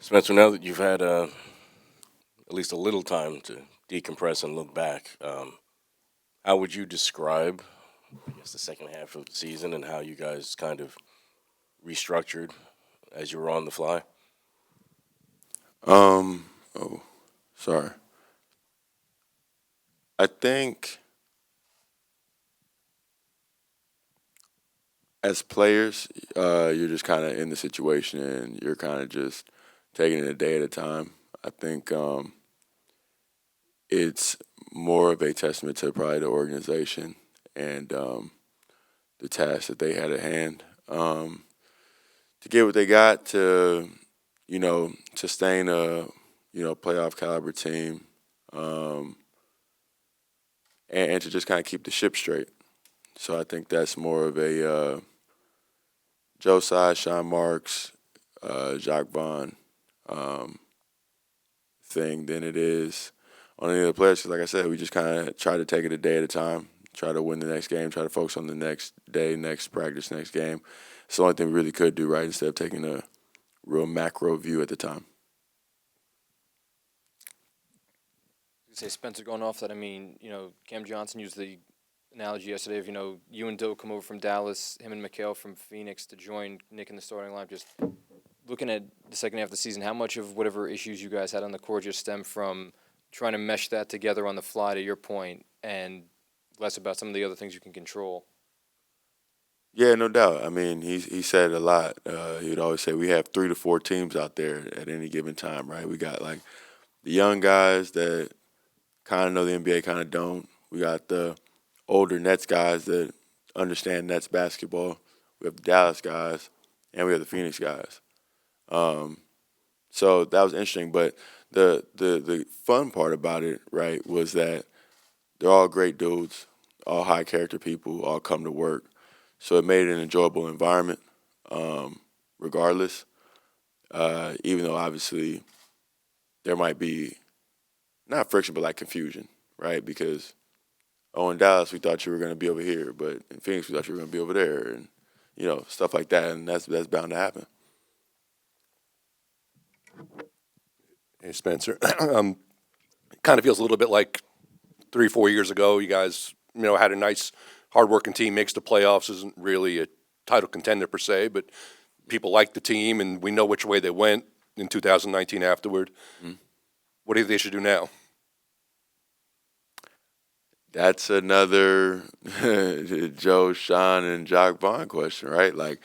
Spencer, now that you've had at least a little time to decompress and look back, how would you describe, I guess, the second half of the season and how you guys kind of restructured as you were on the fly? Um, oh, sorry. I think as players, you're just kind of in the situation and you're kind of just taking it a day at a time. I think it's more of a testament to probably the organization and the task that they had at hand to get what they got to, sustain a, playoff caliber team um, and to just kind of keep the ship straight. So I think that's more of a Joe Tsai, Sean Marks, Jacques Vaughn um, thing than it is on any of the players. 'Cause like I said, we just kind of try to take it a day at a time, try to win the next game, try to focus on the next day, next practice, next game. It's the only thing we really could do, right, instead of taking a real macro view at the time. You say Spencer going off that. I mean, Cam Johnson used the analogy yesterday of, you and Dill come over from Dallas, him and McHale from Phoenix to join Nick in the starting line. Just looking at the second half of the season, how much of whatever issues you guys had on the court just stem from trying to mesh that together on the fly, to your point, and less about some of the other things you can control? Yeah, no doubt. I mean, he said it a lot. He would always say we have 3 to 4 teams out there at any given time, right? We got like the young guys that kind of know the NBA, kind of don't. We got the older Nets guys that understand Nets basketball. We have the Dallas guys, and we have the Phoenix guys. Um, so that was interesting. But the fun part about it, right, was that they're all great dudes, all high character people, all come to work. So it made it an enjoyable environment, regardless. Even though obviously there might be not friction, but like confusion, right? Because in Dallas we thought you were going to be over here, but in Phoenix we thought you were going to be over there, and stuff like that, and that's bound to happen. Hey, Spencer. Kind of feels a little bit like 3, 4 years ago. You guys, had a nice, hardworking team. Makes the playoffs. Isn't really a title contender per se, but people like the team, and we know which way they went in 2019 afterward. Mm. What do you think they should do now? That's another Joe, Sean, and Jock Vaughn question, right? Like,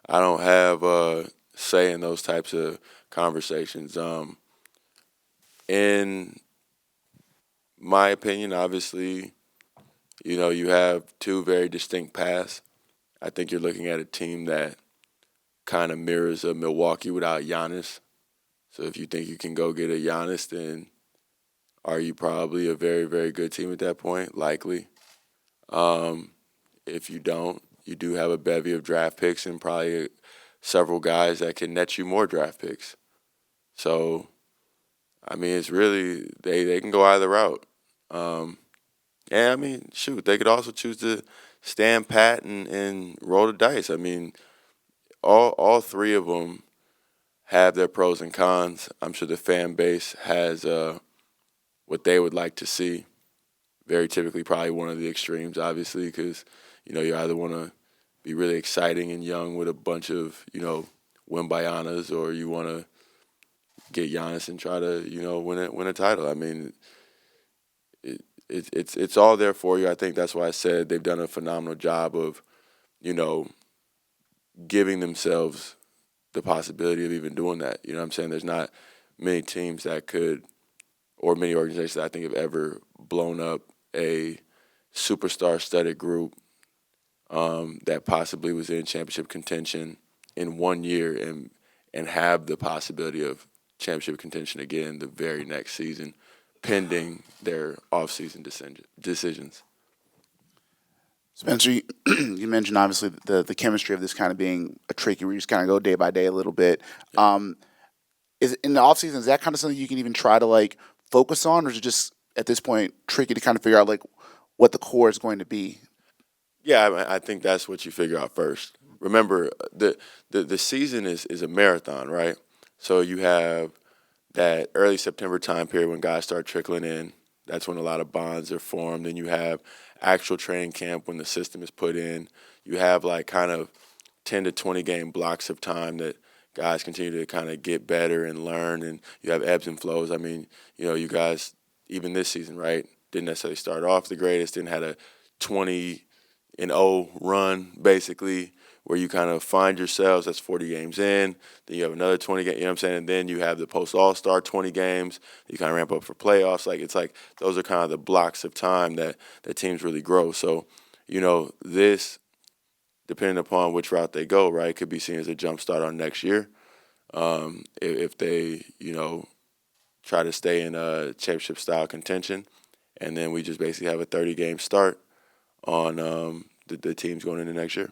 I don't have a say in those types of conversations. In my opinion, obviously, you have two very distinct paths. I think you're looking at a team that kind of mirrors a Milwaukee without Giannis. So if you think you can go get a Giannis, then are you probably a very, very good team at that point? Likely. Um, if you don't, you do have a bevy of draft picks and probably several guys that can net you more draft picks. So, I mean, it's really they can go either route. Um, and I mean, shoot, they could also choose to stand pat and roll the dice. I mean, all three of them have their pros and cons. I'm sure the fan base has what they would like to see. Very typically, probably one of the extremes, obviously, because you either want to be really exciting and young with a bunch of Wimbayanas, or you want to get Giannis and try to win a title. I mean, it's all there for you. I think that's why I said they've done a phenomenal job of you know giving themselves the possibility of even doing that. You know what I'm saying? There's not many teams that could, or many organizations that I think have ever blown up a superstar studded group that possibly was in championship contention in one year and have the possibility of championship contention again the very next season, pending their offseason decisions. Spencer, you mentioned obviously the chemistry of this kind of being a tricky where you just kind of go day by day a little bit. Um, is in the offseason, is that kind of something you can even try to like focus on, or is it just at this point tricky to kind of figure out like what the core is going to be? Yeah, I think that's what you figure out first. Remember, the season is a marathon, right? So you have that early September time period when guys start trickling in. That's when a lot of bonds are formed. Then you have actual training camp when the system is put in. You have like kind of 10 to 20 game blocks of time that guys continue to kind of get better and learn, and you have ebbs and flows. I mean, you guys, even this season, right, didn't necessarily start off the greatest, didn't had a 20-0 run, basically, where you kind of find yourselves. That's 40 games in. Then you have another 20 games, you know what I'm saying? And then you have the post-All-Star 20 games. You kind of ramp up for playoffs. It's like those are kind of the blocks of time that teams really grow. So, this, depending upon which route they go, right, could be seen as a jump start on next year. If they, try to stay in a championship-style contention, and then we just basically have a 30-game start on the teams going into next year.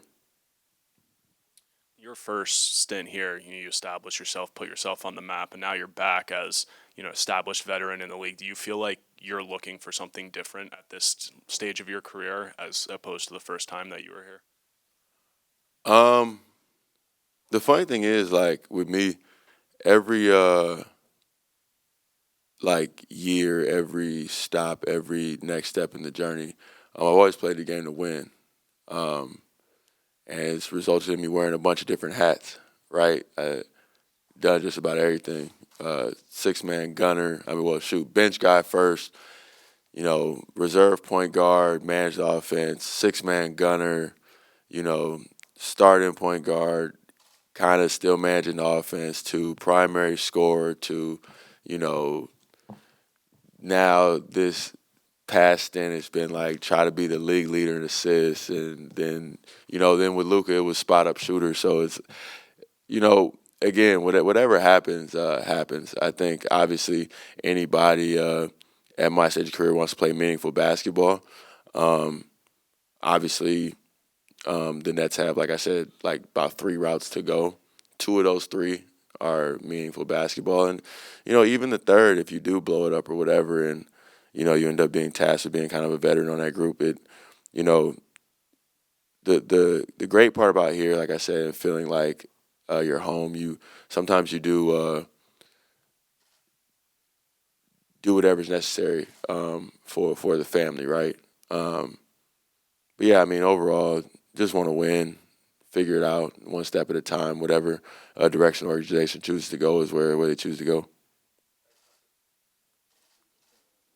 Your first stint here, you established yourself, put yourself on the map, and now you're back as established veteran in the league. Do you feel like you're looking for something different at this stage of your career as opposed to the first time that you were here? The funny thing is, with me, every year, every stop, every next step in the journey, I've always played the game to win. And it's resulted in me wearing a bunch of different hats, right? Done just about everything. Six-man gunner. Bench guy first, reserve point guard, managed offense, six-man gunner, starting point guard, kind of still managing the offense, to primary scorer, to, now this past stint it's been try to be the league leader in assists, and then then with Luka it was spot up shooter. So it's again, whatever happens happens. I think obviously anybody at my stage of career wants to play meaningful basketball. Obviously the Nets have, like I said, about 3 routes to go. 2 of those 3 are meaningful basketball, and even the third, if you do blow it up or whatever, and you end up being tasked with being kind of a veteran on that group. The great part about here, like I said, feeling like you're home. Sometimes you do whatever's necessary for the family, right? But yeah, overall, just want to win, figure it out one step at a time. Whatever direction the organization chooses to go is where they choose to go.